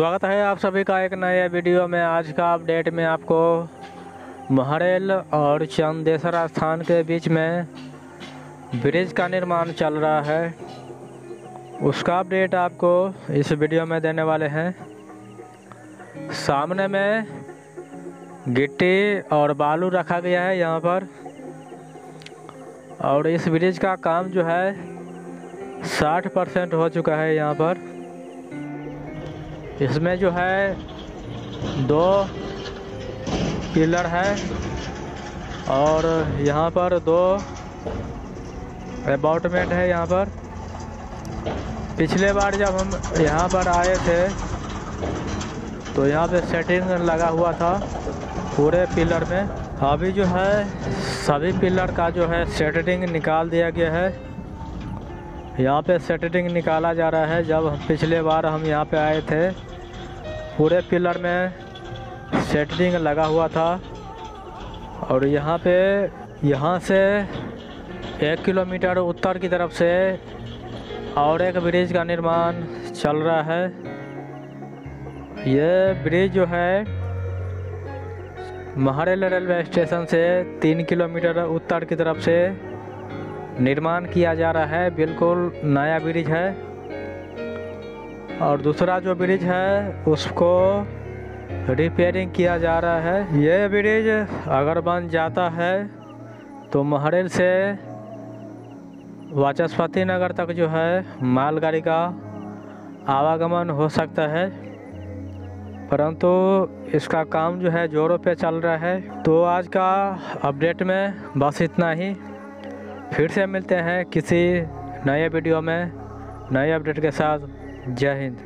स्वागत है आप सभी का एक नए वीडियो में। आज का अपडेट में आपको महरेल और चंदेसर स्थान के बीच में ब्रिज का निर्माण चल रहा है, उसका अपडेट आपको इस वीडियो में देने वाले हैं। सामने में गिट्टी और बालू रखा गया है यहाँ पर, और इस ब्रिज का काम जो है 60% हो चुका है। यहाँ पर इसमें जो है 2 पिलर है और यहाँ पर 2 अबाउटमेंट है। यहाँ पर पिछले बार जब हम यहाँ पर आए थे तो यहाँ पे सेटिंग लगा हुआ था पूरे पिलर में। अभी जो है सभी पिलर का जो है सेटिंग निकाल दिया गया है। यहाँ पे सेटिंग निकाला जा रहा है। जब पिछले बार हम यहाँ पे आए थे पूरे पिलर में सेटिंग लगा हुआ था, और यहाँ से 1 किलोमीटर उत्तर की तरफ से और एक ब्रिज का निर्माण चल रहा है। ये ब्रिज जो है महरेल रेलवे स्टेशन से 3 किलोमीटर उत्तर की तरफ से निर्माण किया जा रहा है। बिल्कुल नया ब्रिज है। और दूसरा जो ब्रिज है उसको रिपेयरिंग किया जा रहा है। ये ब्रिज अगर बन जाता है तो महरेल से वाचस्पति नगर तक जो है मालगाड़ी का आवागमन हो सकता है, परंतु इसका काम जो है जोरों पे चल रहा है। तो आज का अपडेट में बस इतना ही। फिर से मिलते हैं किसी नए वीडियो में नए अपडेट के साथ। जय हिंद।